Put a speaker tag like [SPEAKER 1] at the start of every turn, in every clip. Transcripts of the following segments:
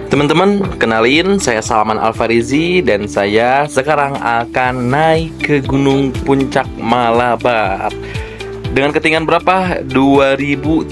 [SPEAKER 1] Teman-teman, kenalin saya Salman Alfarizi dan saya sekarang akan naik ke Gunung Puncak Malabar. Dengan ketinggian berapa? 2341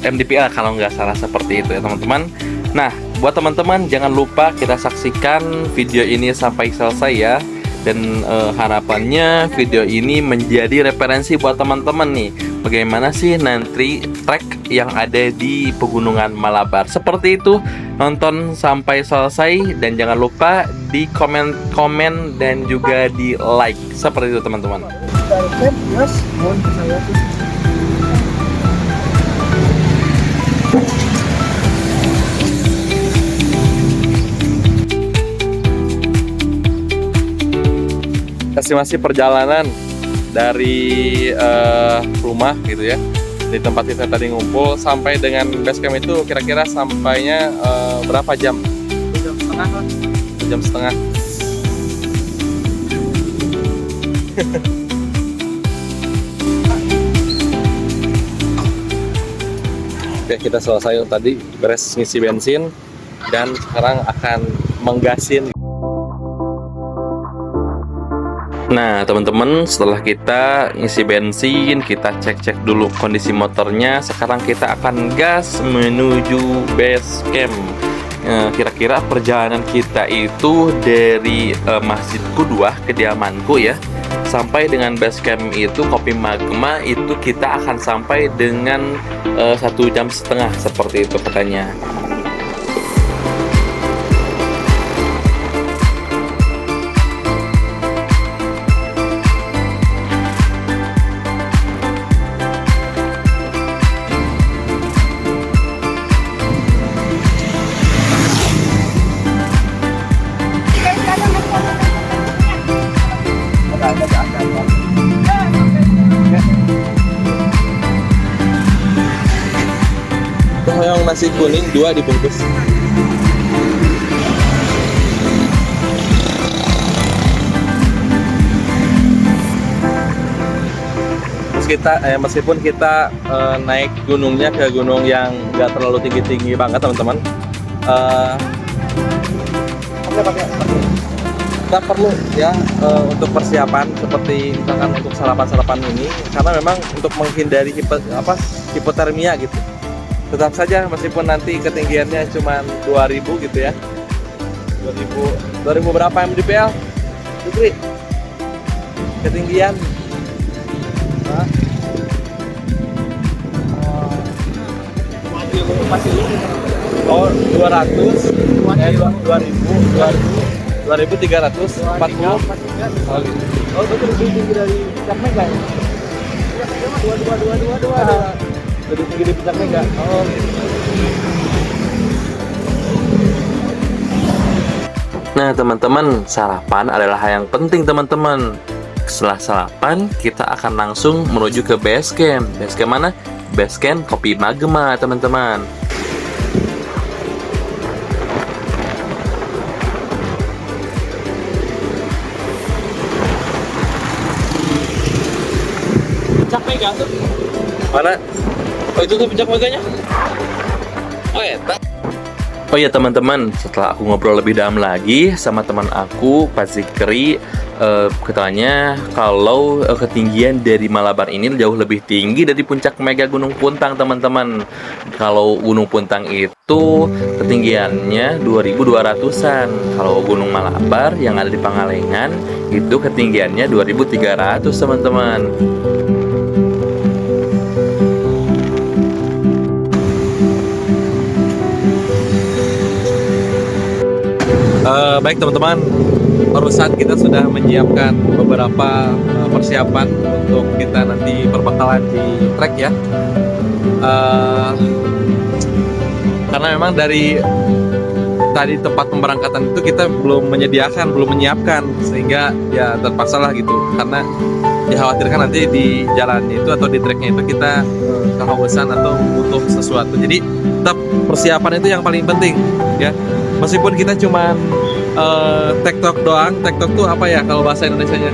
[SPEAKER 1] mdpl kalau nggak salah seperti itu ya teman-teman. Nah, buat teman-teman jangan lupa kita saksikan video ini sampai selesai ya. Dan harapannya video ini menjadi referensi buat teman-teman nih. Bagaimana sih nanti trek yang ada di Pegunungan Malabar. Seperti itu, nonton sampai selesai dan jangan lupa di komen dan juga di like. Seperti itu teman-teman. Estimasi perjalanan dari rumah gitu ya, di tempat kita tadi ngumpul sampai dengan base camp itu kira-kira sampainya berapa jam?
[SPEAKER 2] Jam setengah lah.
[SPEAKER 1] Jam setengah. Oke, kita selesai tadi beres ngisi bensin dan sekarang akan menggasin. Nah teman-teman, setelah kita ngisi bensin, kita cek-cek dulu kondisi motornya. Sekarang kita akan gas menuju base camp. Kira-kira perjalanan kita itu dari Masjid Qudwah, kediamanku ya, sampai dengan base camp itu Kopi Magma itu kita akan sampai dengan 1,5 jam seperti itu katanya. Yang nasi kuning 2 dibungkus. Meskipun kita naik gunungnya ke gunung yang nggak terlalu tinggi-tinggi banget teman-teman, kita perlu ya untuk persiapan seperti misalkan untuk sarapan ini, karena memang untuk menghindari hipotermia gitu. Tetap saja meskipun nanti ketinggiannya cuma 2000 gitu ya, 2000 berapa mdpl Fikri? Ketinggian oh 200 2340.
[SPEAKER 2] Oh, itu lebih tinggi dari Puncak Mega ya? Dua. Lebih tinggi di Puncak Mega. Oh.
[SPEAKER 1] Nah teman-teman, sarapan adalah hal yang penting teman-teman. Setelah sarapan, kita akan langsung menuju ke base camp. Base camp mana? Base camp Kopi Magma teman-teman.
[SPEAKER 2] Puncak Mega tuh.
[SPEAKER 1] Mana?
[SPEAKER 2] Oh, itu tuh Puncak Meganya.
[SPEAKER 1] Oh ya, oh ya teman-teman, setelah aku ngobrol lebih dalam lagi sama teman aku, Pak Zikri, katanya kalau ketinggian dari Malabar ini jauh lebih tinggi dari puncak Mega Gunung Puntang teman-teman. Kalau Gunung Puntang itu ketinggiannya 2200-an. Kalau Gunung Malabar yang ada di Pangalengan itu ketinggiannya 2300 teman-teman. Baik teman-teman, barusan kita sudah menyiapkan beberapa persiapan untuk kita nanti perbekalan di trek ya. Karena memang dari tadi tempat pemberangkatan itu kita belum menyiapkan sehingga ya terpaksa lah gitu, karena dikhawatirkan nanti di jalan itu atau di treknya itu kita kehausan atau butuh sesuatu. Jadi tetap persiapan itu yang paling penting ya. Meskipun kita cuman tektok doang. Tektok tuh apa ya kalau bahasa Indonesianya?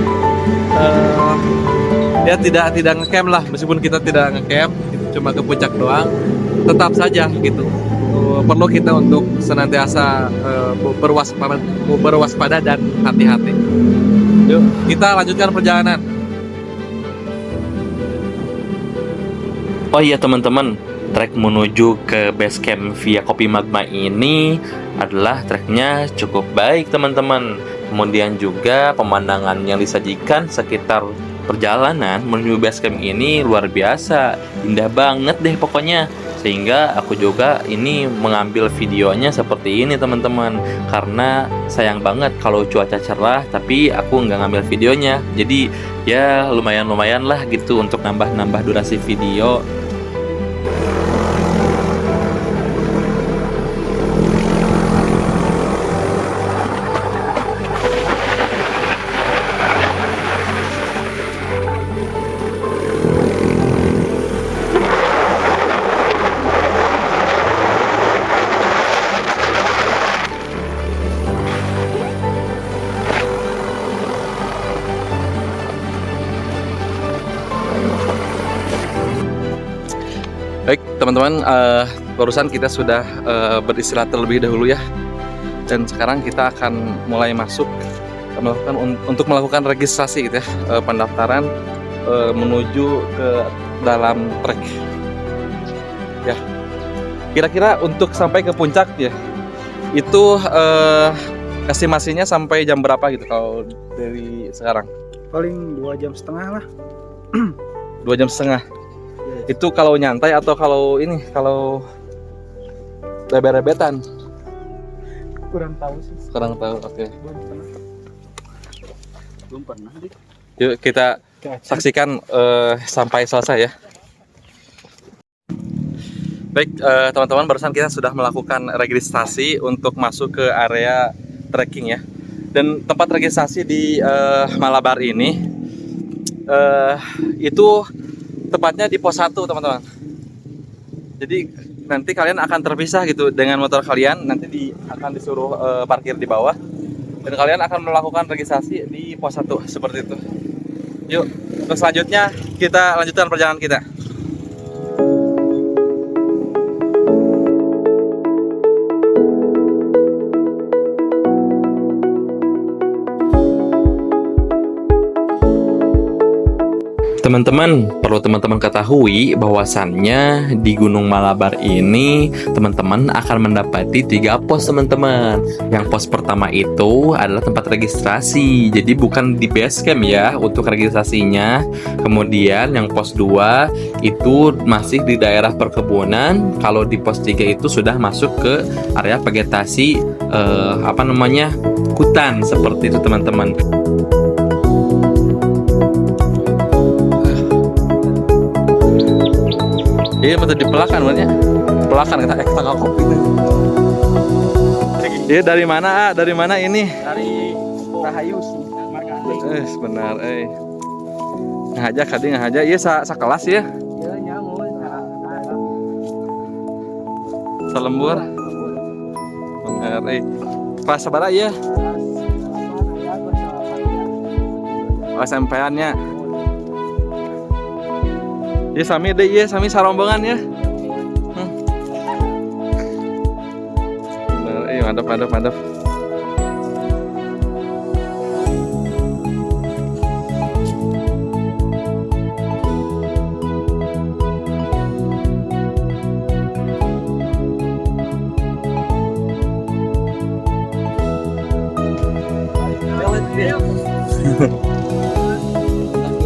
[SPEAKER 1] Ya tidak ngecamp lah, meskipun kita tidak ngecamp, cuma ke puncak doang, tetap saja gitu
[SPEAKER 3] perlu kita untuk senantiasa berwaspada dan hati-hati. Yuk, kita lanjutkan perjalanan.
[SPEAKER 1] Oh iya teman-teman, trek menuju ke base camp via Kopi Magma ini adalah treknya cukup baik teman-teman. Kemudian juga pemandangan yang disajikan sekitar perjalanan menuju base camp ini luar biasa, indah banget deh pokoknya. Sehingga aku juga ini mengambil videonya seperti ini teman-teman, karena sayang banget kalau cuaca cerah tapi aku nggak ngambil videonya. Jadi ya lumayan lah gitu untuk nambah durasi video.
[SPEAKER 3] Baik teman-teman, barusan kita sudah beristirahat terlebih dahulu ya, dan sekarang kita akan mulai masuk untuk melakukan registrasi gitu ya, pendaftaran menuju ke dalam trek ya. Kira-kira untuk sampai ke puncak ya, itu estimasinya sampai jam berapa gitu kalau dari sekarang?
[SPEAKER 2] Paling 2,5 jam lah.
[SPEAKER 3] 2,5 jam. Itu kalau nyantai atau kalau rebet-rebetan?
[SPEAKER 2] Kurang tahu sih.
[SPEAKER 3] Kurang tahu, oke.
[SPEAKER 2] Belum pernah deh.
[SPEAKER 3] Yuk kita saksikan sampai selesai ya. Baik teman-teman, barusan kita sudah melakukan registrasi untuk masuk ke area trekking ya. Dan tempat registrasi di Malabar ini itu tepatnya di pos 1 teman-teman. Jadi nanti kalian akan terpisah gitu dengan motor kalian, nanti akan disuruh parkir di bawah, dan kalian akan melakukan registrasi di pos 1 seperti itu. Yuk, terus selanjutnya kita lanjutkan perjalanan kita.
[SPEAKER 1] Teman-teman, perlu teman-teman ketahui bahwasannya di Gunung Malabar ini teman-teman akan mendapati 3 pos teman-teman. Yang pos pertama itu adalah tempat registrasi, jadi bukan di base camp ya untuk registrasinya. Kemudian yang pos 2 itu masih di daerah perkebunan. Kalau di pos 3 itu sudah masuk ke area vegetasi hutan seperti itu teman-teman.
[SPEAKER 3] Iya, betul di Pelakan banyak. Pelakan kita kopi. Iya, dari mana? Dari mana ini?
[SPEAKER 2] Dari Rahayu sih.
[SPEAKER 3] Benar, Ngajak kadi ngajak. Iya, sakelas ya.
[SPEAKER 2] Iya, nyamun.
[SPEAKER 3] Salembur. Benar, Kelas sabaraha ya? Oh, SMP-annya. Ya sami deh, ya sami sarombongan ya. Bener, mantap.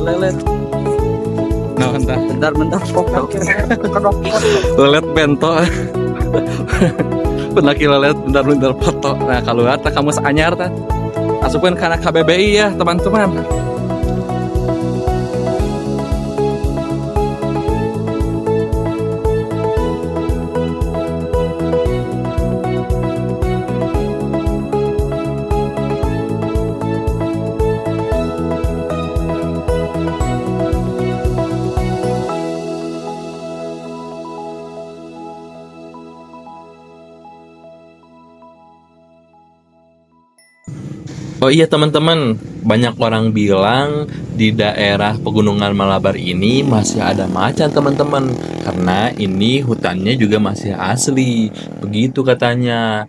[SPEAKER 2] Lelet.
[SPEAKER 3] Nah,
[SPEAKER 2] Bentar.
[SPEAKER 3] Lelet bento. Pendaki lelet bentar foto. Nah, kalau ada kamu anyar tah. Asupkeun kana KBBI ya, teman-teman.
[SPEAKER 1] Oh iya teman-teman, banyak orang bilang di daerah Pegunungan Malabar ini masih ada macan teman-teman, karena ini hutannya juga masih asli, begitu katanya.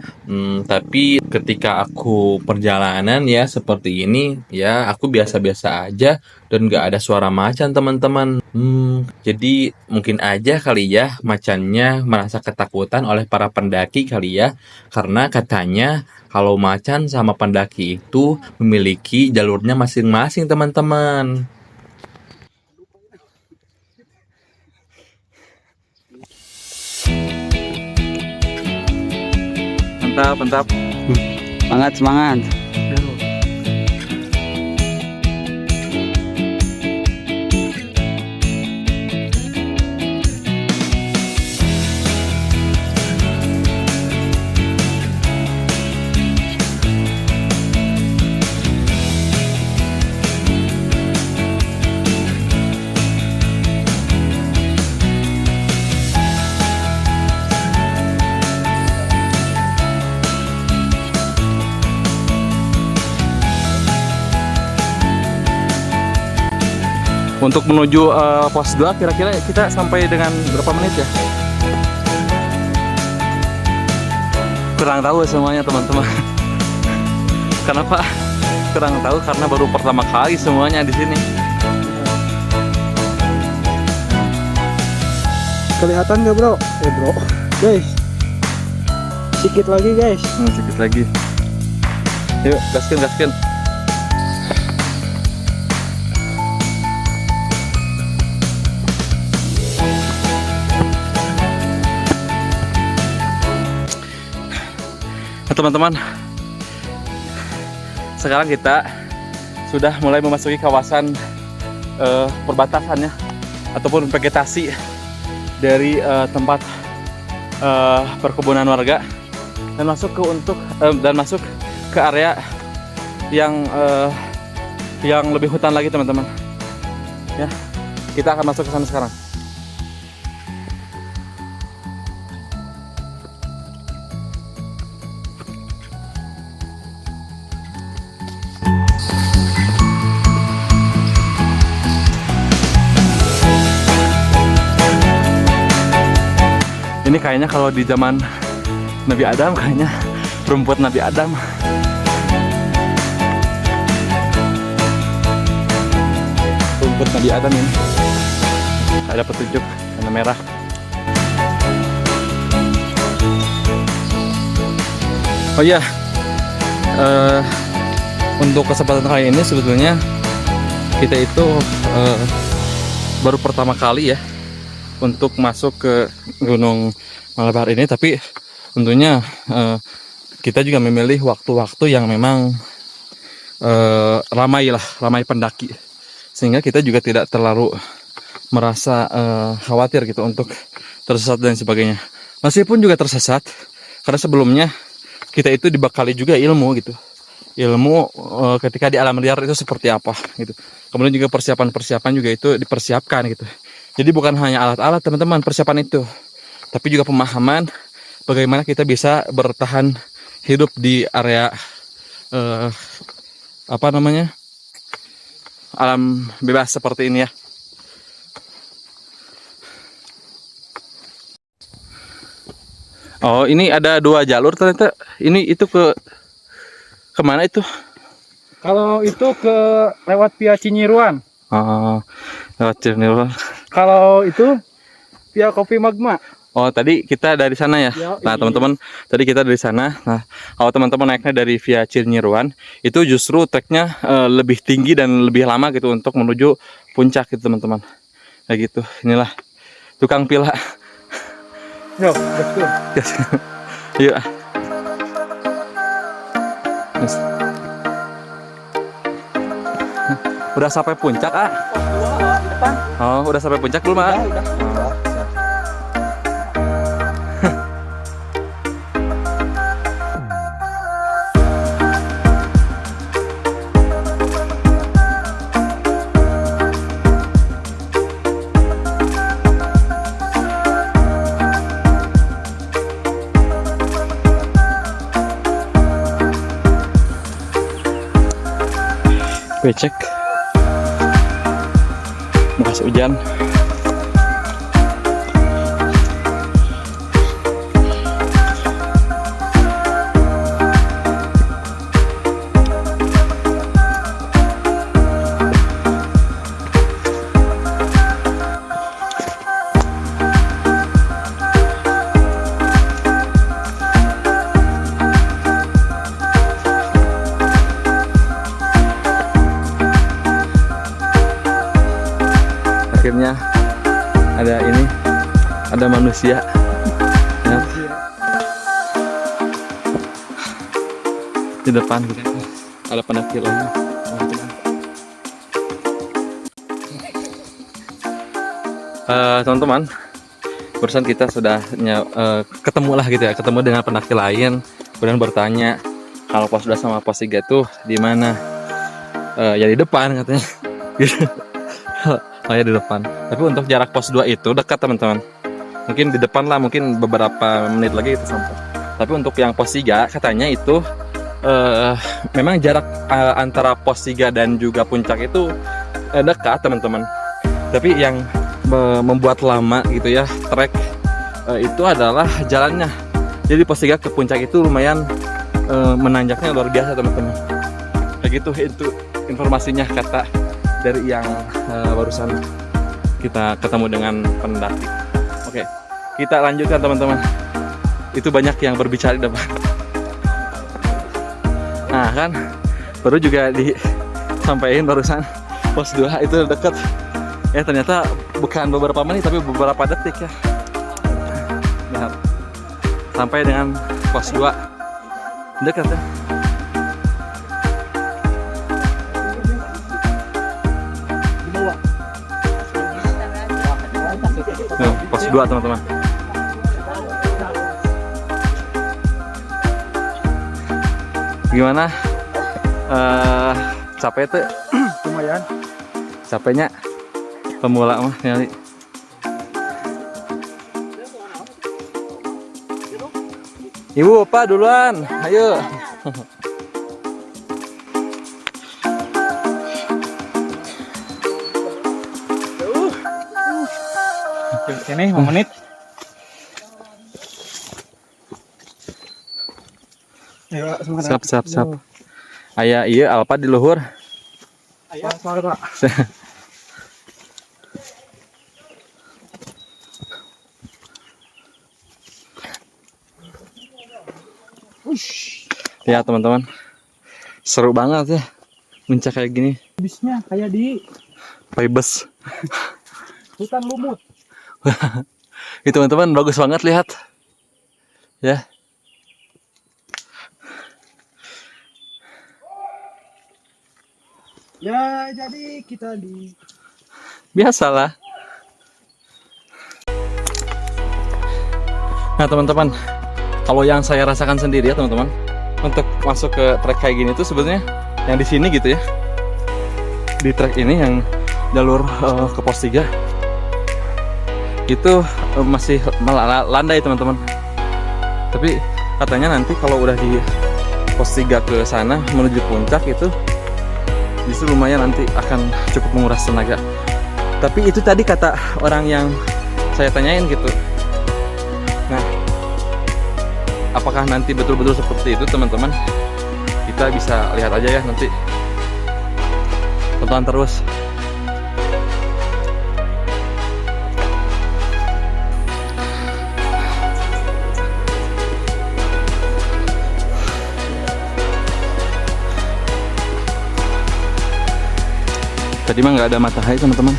[SPEAKER 1] Tapi ketika aku perjalanan ya seperti ini, ya aku biasa-biasa aja dan gak ada suara macan teman-teman. Jadi mungkin aja kali ya macannya merasa ketakutan oleh para pendaki kali ya, karena katanya kalau macan sama pendaki itu memiliki jalurnya masing-masing teman-teman.
[SPEAKER 3] Mantap, mantap.
[SPEAKER 2] Semangat, semangat.
[SPEAKER 3] Untuk menuju pos 2 kira-kira kita sampai dengan berapa menit ya? Kurang tahu semuanya teman-teman. Kenapa? Kurang tahu karena baru pertama kali semuanya di sini.
[SPEAKER 2] Kelihatan nggak bro? Bro, guys. Sedikit lagi guys.
[SPEAKER 3] Sedikit lagi. Yuk, gaskin, gaskin. Nah, teman-teman, sekarang kita sudah mulai memasuki kawasan perbatasannya ataupun vegetasi dari tempat perkebunan warga dan masuk ke area yang lebih hutan lagi teman-teman. Ya, kita akan masuk ke sana sekarang. Ini kayaknya kalau di zaman Nabi Adam, kayaknya rumput Nabi Adam. Rumput Nabi Adam ini. Ada petunjuk warna merah. Oh iya, untuk kesempatan kali ini sebetulnya kita itu baru pertama kali ya untuk masuk ke Gunung Malabar ini, tapi tentunya kita juga memilih waktu-waktu yang memang ramai pendaki, sehingga kita juga tidak terlalu merasa khawatir gitu untuk tersesat dan sebagainya. Meskipun juga tersesat, karena sebelumnya kita itu dibekali juga ilmu gitu, ketika di alam liar itu seperti apa gitu. Kemudian juga persiapan juga itu dipersiapkan gitu. Jadi bukan hanya alat-alat teman-teman persiapan itu, tapi juga pemahaman bagaimana kita bisa bertahan hidup di area alam bebas seperti ini ya. Oh, ini ada 2 jalur ternyata. Ini itu kemana itu?
[SPEAKER 2] Kalau itu lewat via Cinyiruan.
[SPEAKER 3] Oh, lewat Cinyiruan.
[SPEAKER 2] Kalau itu via Kopi Magma.
[SPEAKER 3] Oh, tadi kita dari sana ya. Nah, teman-teman, tadi kita dari sana. Nah, kalau teman-teman naiknya dari via Cinyiruan, itu justru treknya lebih tinggi dan lebih lama gitu untuk menuju puncak gitu, teman-teman. Kayak gitu. Inilah tukang pila.
[SPEAKER 2] Yo, betul.
[SPEAKER 3] Yuk. Yes. Udah sampai puncak, ah? Oh, udah sampai puncak belum, ah?
[SPEAKER 2] Udah.
[SPEAKER 3] Becek. jas hujan. Akhirnya ada manusia ya. Di depan kita ada pendaki lagi, teman-teman. Barusan kita sudah ketemu lah gitu ya, ketemu dengan pendaki lain, kemudian bertanya kalau pos 2 sama pos 3 tuh di mana. Ya di depan katanya gitu. Saya di depan. Tapi untuk jarak pos 2 itu dekat teman-teman. Mungkin di depan lah, mungkin beberapa menit lagi itu sampai. Tapi untuk yang pos 3 katanya itu memang jarak antara pos 3 dan juga puncak itu dekat teman-teman. Tapi yang membuat lama gitu ya trek itu adalah jalannya. Jadi pos 3 ke puncak itu lumayan menanjaknya luar biasa teman-teman. Kayak gitu itu informasinya kata dari yang barusan kita ketemu dengan pendaki. Oke, kita lanjutkan teman-teman. Itu banyak yang berbicara di depan. Nah kan, baru juga disampaikan barusan pos 2 itu dekat. Ya ternyata bukan beberapa menit tapi beberapa detik ya. Lihat, sampai dengan pos 2 dekat ya. Pos 2 teman-teman. Gimana? Capek tuh?
[SPEAKER 2] Lumayan.
[SPEAKER 3] Capeknya pemula mah nyali. Ibu, Pak duluan. Ayo.
[SPEAKER 2] Sini 5 menit. Ayo, semangat.
[SPEAKER 3] Siap. Aya iya Alpa di luhur.
[SPEAKER 2] Ayo, semangat, Pak.
[SPEAKER 3] Ya teman-teman, seru banget ya puncak kayak gini.
[SPEAKER 2] Bisnya kayak di
[SPEAKER 3] Paybes.
[SPEAKER 2] hutan lumut.
[SPEAKER 3] Itu teman-teman bagus banget lihat. Ya.
[SPEAKER 2] Ya, jadi kita di
[SPEAKER 3] Biasalah. Nah teman-teman, kalau yang saya rasakan sendiri ya teman-teman, untuk masuk ke trek kayak gini tuh sebenarnya yang di sini gitu ya, di trek ini yang jalur ke pos 3 itu masih landai teman-teman. Tapi katanya nanti kalau udah di pos 3 ke sana menuju puncak itu justru lumayan nanti akan cukup menguras tenaga. Tapi itu tadi kata orang yang saya tanyain gitu. Nah, apakah nanti betul-betul seperti itu teman-teman? Kita bisa lihat aja ya nanti. Tonton terus. Tadi mah nggak ada matahari teman-teman,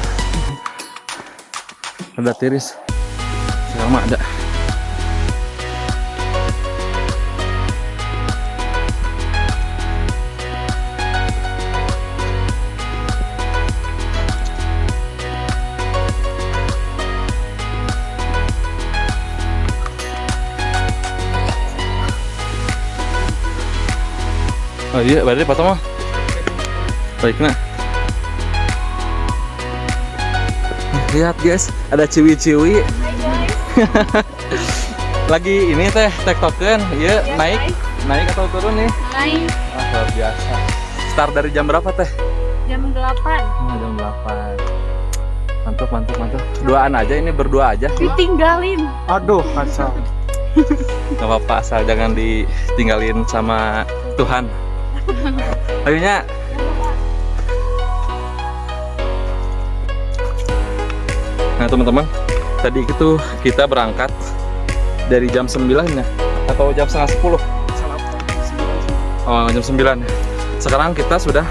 [SPEAKER 3] ada tiris. Sekarang mah ada. Oh iya, berarti potong mah. Baik nah. Lihat guys, ada ciwi-ciwi. Lagi ini teh tektoken, iya naik atau turun nih?
[SPEAKER 4] Naik.
[SPEAKER 3] Ah, luar biasa. Start dari jam berapa teh?
[SPEAKER 4] Jam 8.
[SPEAKER 3] Jam 8. Mantap, mantap, mantap. Duaan aja ini, berdua aja.
[SPEAKER 4] Ditinggalin.
[SPEAKER 2] Aduh, kacau.
[SPEAKER 3] Gak apa-apa, asal jangan ditinggalin sama Tuhan. Akhirnya nah teman-teman, tadi itu kita berangkat dari jam 9 ya, atau jam setengah 10. Oh, jam 9. Sekarang kita sudah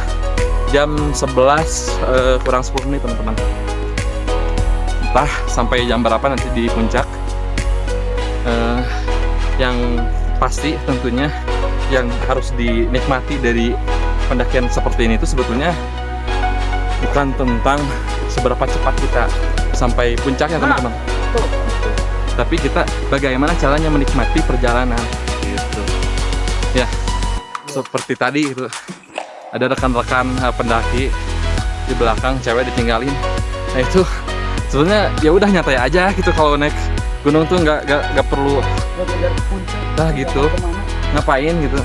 [SPEAKER 3] jam 11 kurang 10 menit teman-teman. Entah sampai jam berapa nanti di puncak. Yang pasti tentunya yang harus dinikmati dari pendakian seperti ini itu sebetulnya bukan tentang seberapa cepat kita sampai puncaknya teman-teman, tapi kita bagaimana caranya menikmati perjalanan gitu ya. Seperti tadi itu ada rekan-rekan pendaki di belakang, cewek ditinggalin. Nah itu sebenarnya ya udah nyantai aja gitu, kalau naik gunung tuh nggak perlu gitu ngapain gitu.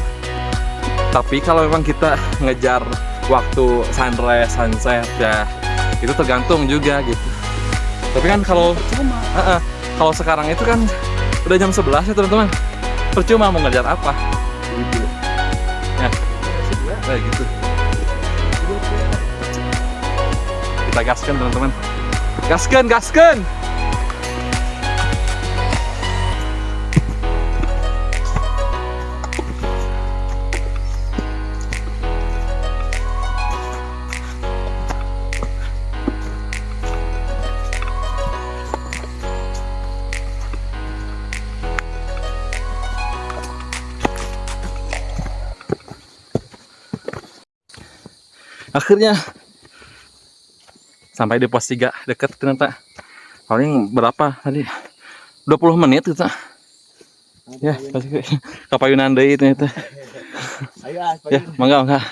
[SPEAKER 3] Tapi kalau memang kita ngejar waktu sunrise, sunset ya itu tergantung juga gitu. Tapi kan kalau sekarang itu kan udah jam 11 ya teman-teman, percuma mau ngejar apa gitu ya. Kayak gitu kita gaskan teman-teman, gaskan. Akhirnya sampai di pos 3 dekat ternyata. Paling berapa tadi? 20 menit kita. Ya, pasti kapayunan deui ternyata. Ya, mangga.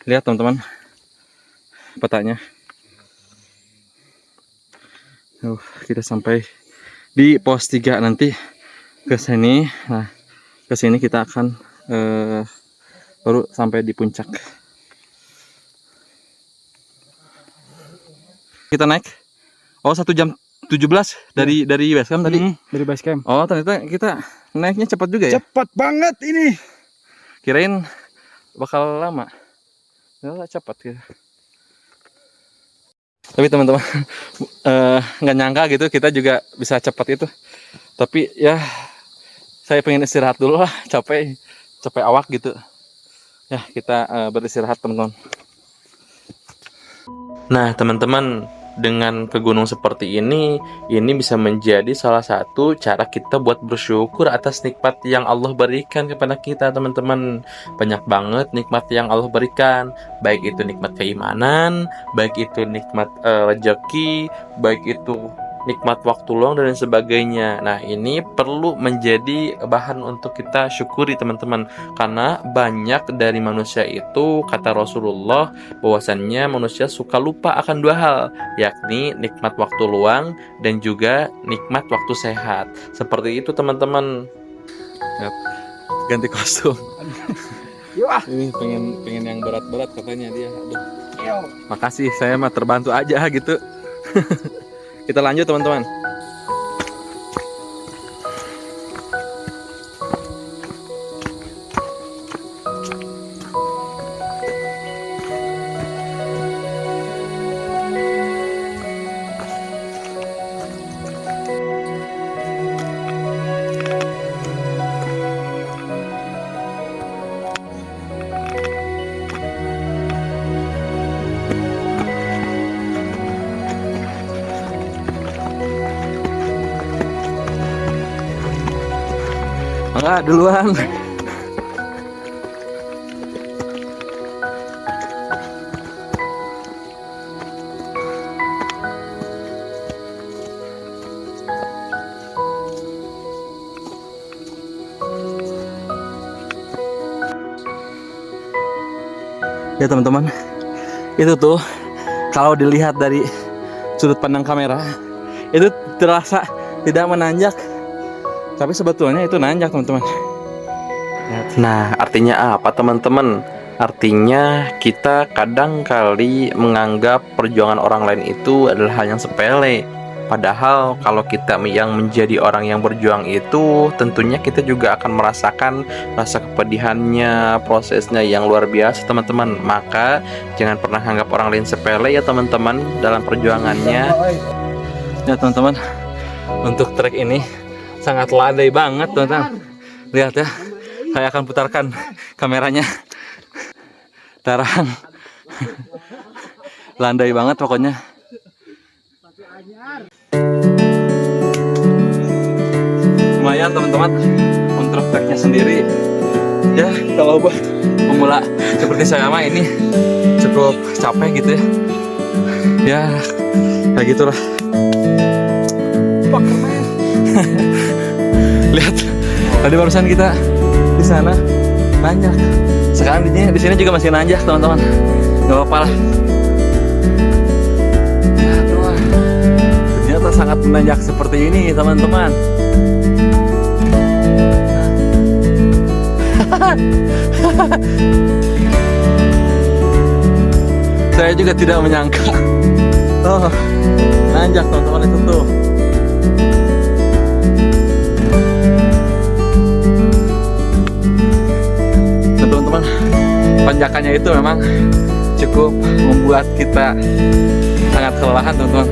[SPEAKER 3] Lihat teman-teman petanya. Kita sampai di pos 3 nanti ke sini. Nah, ke sini kita akan baru sampai di puncak. Kita naik 1 jam 17 dari base camp tadi.
[SPEAKER 2] Dari base camp.
[SPEAKER 3] Oh, ternyata kita naiknya cepat juga ya.
[SPEAKER 2] Cepat banget ini.
[SPEAKER 3] Kirain bakal lama. Nggak cepat ya. Tapi teman-teman nggak nyangka gitu kita juga bisa cepat itu. Tapi ya saya pengen istirahat dulu lah, capek awak gitu. Ya, kita beristirahat teman-teman.
[SPEAKER 1] Nah, teman-teman, dengan ke gunung seperti ini bisa menjadi salah satu cara kita buat bersyukur atas nikmat yang Allah berikan kepada kita, teman-teman. Banyak banget nikmat yang Allah berikan, baik itu nikmat keimanan, baik itu nikmat rezeki, baik itu nikmat waktu luang dan sebagainya. Nah, ini perlu menjadi bahan untuk kita syukuri, teman-teman, karena banyak dari manusia itu, kata Rasulullah, bahwasannya manusia suka lupa akan 2 hal, yakni nikmat waktu luang dan juga nikmat waktu sehat. Seperti itu, teman-teman.
[SPEAKER 3] Ganti kostum.
[SPEAKER 2] Yuk ah.
[SPEAKER 3] Ini pengen yang berat-berat katanya dia. Aduh. Makasih, saya mah terbantu aja gitu. Kita lanjut teman-teman. Enggak, duluan. Ya teman-teman, itu tuh kalau dilihat dari sudut pandang kamera itu terasa tidak menanjak, tapi sebetulnya itu nanjak teman-teman.
[SPEAKER 1] Nah, artinya apa, teman-teman? Artinya kita kadang kali menganggap perjuangan orang lain itu adalah hal yang sepele. Padahal kalau kita yang menjadi orang yang berjuang itu, tentunya kita juga akan merasakan rasa kepedihannya, prosesnya yang luar biasa teman-teman. Maka jangan pernah anggap orang lain sepele ya teman-teman dalam perjuangannya.
[SPEAKER 3] Ya teman-teman, untuk trek ini sangat landai banget teman-teman. Lihat ya, saya akan putarkan kameranya. Terang, landai banget pokoknya. Lumayan teman-teman untuk treknya sendiri. Ya kalau buat pemula seperti saya mah ini cukup capek gitu ya. Ya kayak gitulah. Lihat, tadi barusan kita di sana nanjak. Sekarang di sini juga masih nanjak teman-teman. Gak apa-apa lah. Ya, tuh, ternyata sangat menanjak seperti ini teman-teman. Saya juga tidak menyangka. Oh, nanjak teman-teman itu tuh. Teman-teman, tanjakannya itu memang cukup membuat kita sangat kelelahan teman-teman.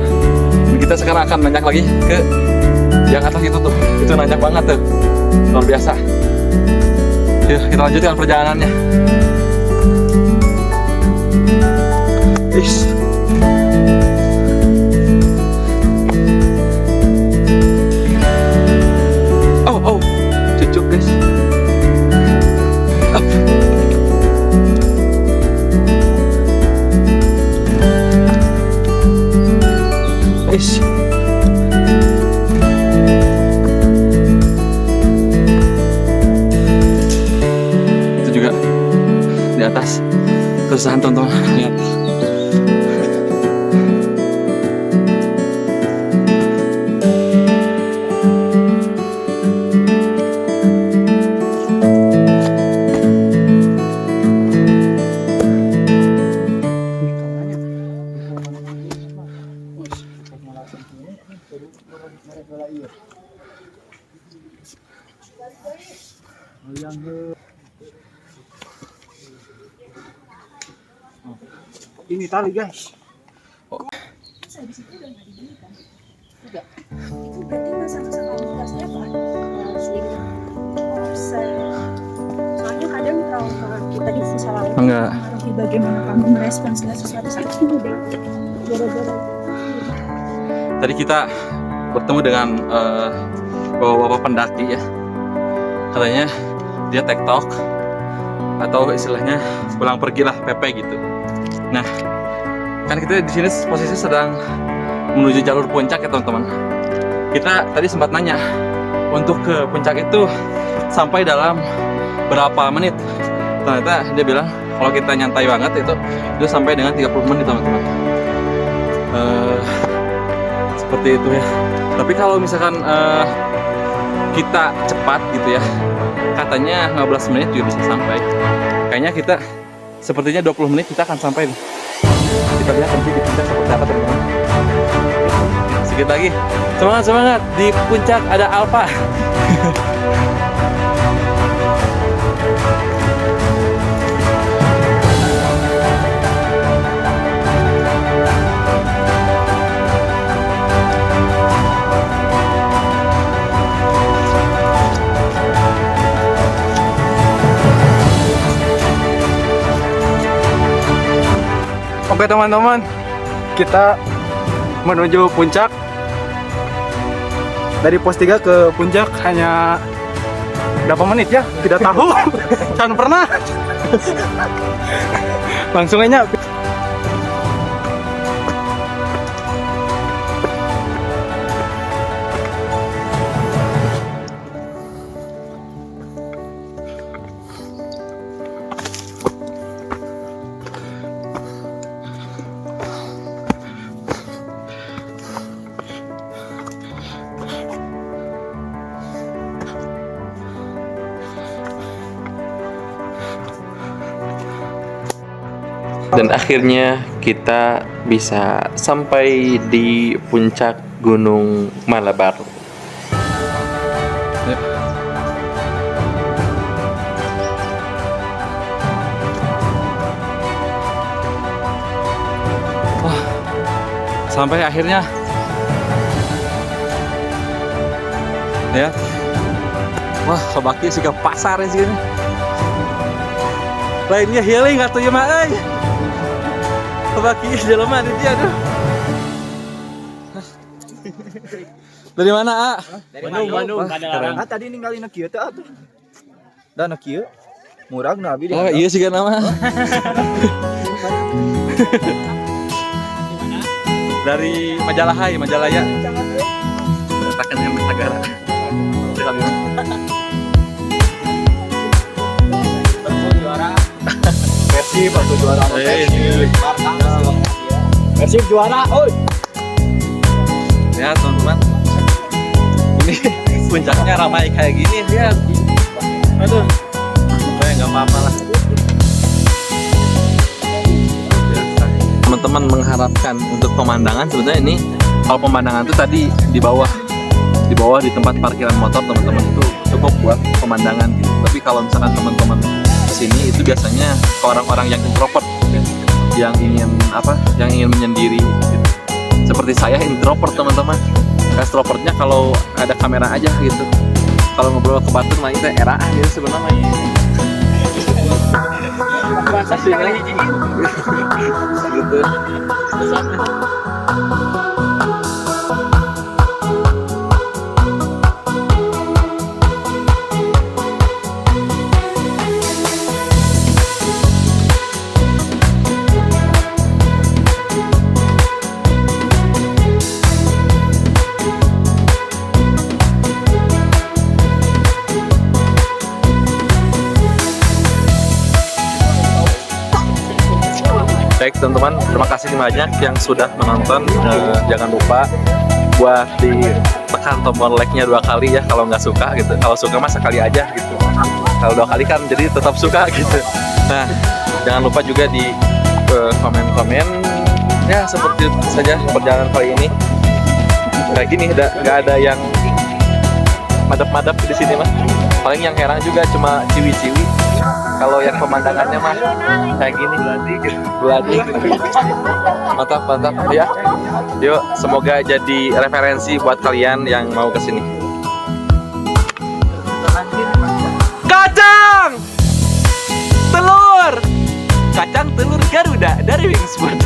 [SPEAKER 3] Dan kita sekarang akan nanjak lagi ke yang atas itu tuh. Itu nanjak banget tuh, luar biasa. Yuk kita lanjutkan perjalanannya. Ish. Oh, cucuk guys. Up. Ish. Itu juga di atas kesusahan teman-teman. Lihat.
[SPEAKER 2] Ini tali guys.
[SPEAKER 4] Habis itu udah nggak diginikan. Enggak. Itu berarti masa-masa kamu tugasnya apa? Soalnya kadang trauma kita di salah
[SPEAKER 3] Enggak.
[SPEAKER 4] mempengaruhi bagaimana kamu merespon segala sesuatu saat ini deh. Gara-gara
[SPEAKER 3] Tadi kita bertemu dengan bapak-bapak pendaki ya. Katanya dia TikTok atau istilahnya pulang pergilah PP gitu. Nah, kan kita di sini posisi sedang menuju jalur puncak ya teman-teman. Kita tadi sempat nanya untuk ke puncak itu sampai dalam berapa menit. Ternyata dia bilang kalau kita nyantai banget itu sampai dengan 30 menit teman-teman. Seperti itu ya. Tapi kalau misalkan kita cepat gitu ya, katanya 15 menit juga bisa sampai. Kayaknya kita sepertinya 20 menit kita akan sampai nih. Kita lihat nanti di puncak seperti apa teman-teman. Sedikit lagi. Semangat di puncak ada Alfa.
[SPEAKER 2] Oke teman-teman, kita menuju puncak. Dari pos 3 ke puncak hanya berapa menit ya? Tidak tahu. Jangan pernah. Langsung aja.
[SPEAKER 1] Dan akhirnya kita bisa sampai di puncak Gunung Malabar.
[SPEAKER 3] Wah, sampai akhirnya. Ya. Wah, kebaki sih ke pasar sih ini. Lainnya healing atuh ya mah euy. Kebaki jelema di dia aduh. Dari mana, A?
[SPEAKER 2] Bandung.
[SPEAKER 3] Keren.
[SPEAKER 2] Ah tadi ninggalin kieu teh atuh. Dan kieu murag nabi
[SPEAKER 3] Oh iya sih kan nama. Dari Majalahai, Majalaya. Takkan yang negara.
[SPEAKER 2] Persib atau juara Persib juara, oi.
[SPEAKER 3] Ya teman-teman, ini puncaknya ramai kayak gini ya. Aduh, kayak nggak apa-apa lah. Teman-teman mengharapkan untuk pemandangan, sebenarnya ini kalau pemandangan itu tadi di bawah di tempat parkiran motor teman-teman itu cukup buat pemandangan gitu. Tapi kalau misalkan teman-teman kesini itu biasanya ke orang-orang yang introvert, yang ingin menyendiri gitu. Seperti saya introvert teman-teman. Extrovertnya kalau ada kamera aja gitu. Kalau ngobrol ke Batur mah itu era gitu sebenarnya.
[SPEAKER 2] Bahasa sekali hiji.
[SPEAKER 3] Gitu. Baik teman-teman, terima kasih banyak yang sudah menonton. Jangan lupa buat ditekan tombol like-nya 2 kali ya kalau nggak suka gitu. Kalau suka mah sekali aja gitu. Kalau 2 kali kan jadi tetap suka gitu. Nah, jangan lupa juga di komen-komen ya seperti itu saja perjalanan kali ini. Kayak gini nggak ada yang madep-madep di sini mah. Paling yang heran juga cuma ciwi-ciwi. Kalau yang pemandangannya mah kayak gini beladi mantap ya. Yuk, semoga jadi referensi buat kalian yang mau kesini. Kacang telur Garuda dari Wingsport.